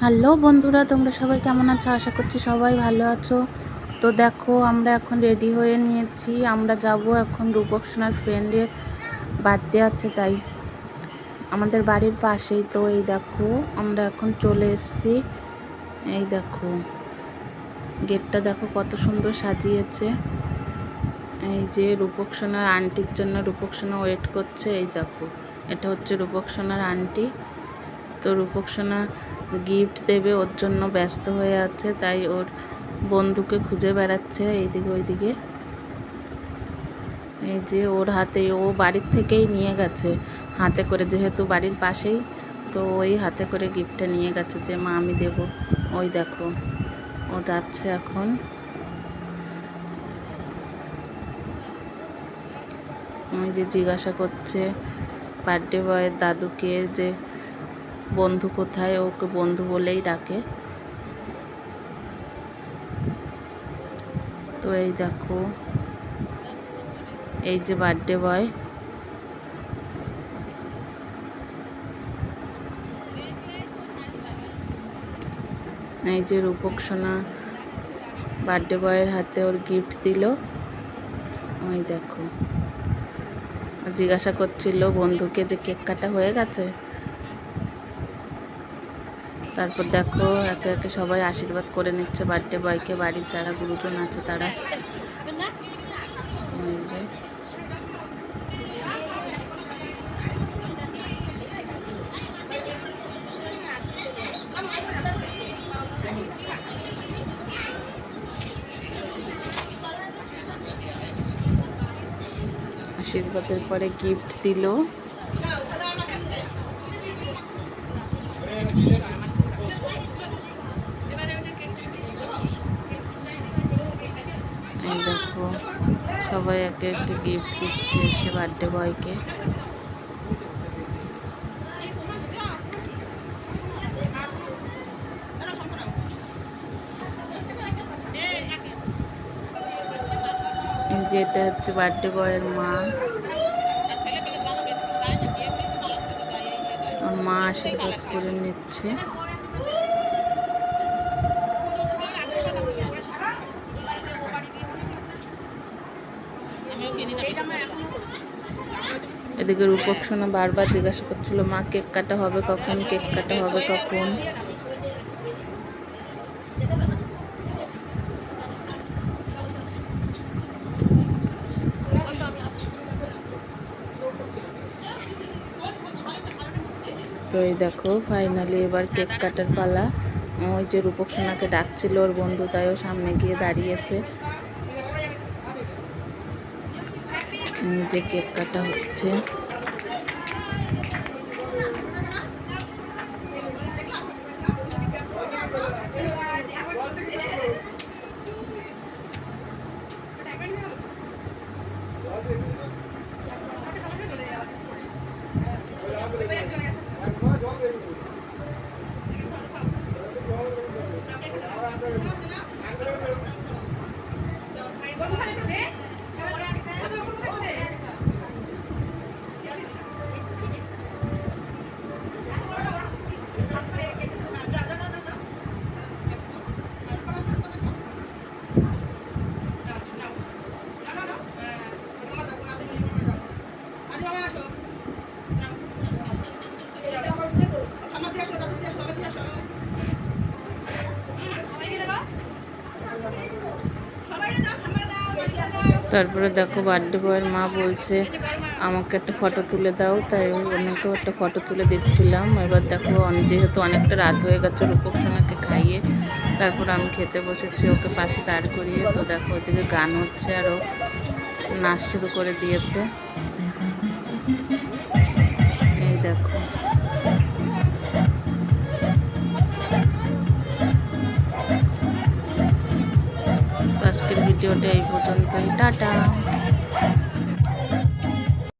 Hello বন্ধুরা, তোমরা সবাই কেমন আছো? আশা করছি সবাই ভালো আছো। তো দেখো, আমরা এখন রেডি হয়ে নিয়েছি। আমরা যাব এখন রূপক সোনার ফ্রেন্ডের বার্থডে আছে, তাই আমাদের বাড়ির পাশেই। তো এই দেখো, আমরা এখন চলে এসেছি। এই দেখো, গেটটা দেখো কত সুন্দর সাজিয়েছে। এই যে রূপক সোনার আন্টির জন্য রূপক সোনা ওয়েট করছে। এই দেখো, এটা হচ্ছে রূপক সোনার আন্টি। তো রূপক সোনা গিফট দেবে, ওর জন্য ব্যস্ত হয়ে আছে, তাই ওর বন্ধুকে খুঁজে বেড়াচ্ছে এইদিকে ওইদিকে। এই যে ওর হাতে, ও বাড়ির থেকেই নিয়ে গেছে হাতে করে, যেহেতু বাড়ির পাশেই, তো ওই হাতে করে গিফটটা নিয়ে গেছে যে মা আমি দেবো। ওই দেখো, ও যাচ্ছে এখন। ওই যে জিজ্ঞাসা করছে বার্থডে বয়ের দাদুকে যে বন্ধু কোথায়, ওকে বন্ধু বলেই ডাকে। তো এই দেখো, এই যে বার্থডে বয়। এই যে রূপক সোনা বার্থডে বয়ের হাতে ওর গিফট দিল। ওই দেখো, জিজ্ঞাসা করছিল বন্ধুকে যে কেক কাটা হয়ে গেছে। তারপর দেখো, একে একে সবাই আশীর্বাদ করে নিচ্ছে বার্থডে বয়কে, বাড়ির যারা গুরুজন আছে তারা। ওই যে আশীর্বাদের পরে গিফট দিল। এই দেখো, সবাই একে একে গিফট দিচ্ছে এসে বার্থডে বয়কে। এই যে এটা হচ্ছে বার্থডে বয়ের মা। ওর মা আশীর্বাদ করে নিচ্ছে। এদিকে রূপক সোনা বারবার জিজ্ঞাসা করছিল মা কেক কাটা হবে কখন, কেক কাটা হবে কখন। তো এই দেখো, ফাইনালি এবার কেক কাটার পালা। ওই যে রূপক সোনাকে ডাকছিল ওর বন্ধু, তাই ও সামনে গিয়ে দাঁড়িয়েছে। যে কেক কাটা হচ্ছে। তারপরে দেখো, বার্থডে বয়ের মা বলছে আমাকে একটা ফটো তুলে দাও, তাই ওনাকেও একটা ফটো তুলে দিচ্ছিলাম। এবার দেখো, যেহেতু অনেকটা রাত হয়ে গেছে, রূপক সোনাকে খাইয়ে তারপর আমি খেতে বসেছি ওকে পাশে দাঁড় করিয়ে। তো দেখো, ওদিকে গান হচ্ছে আর ও নাচ শুরু করে দিয়েছে। এই দেখো, আজকের ভিডিওটা এই পর্যন্তই। টাটা।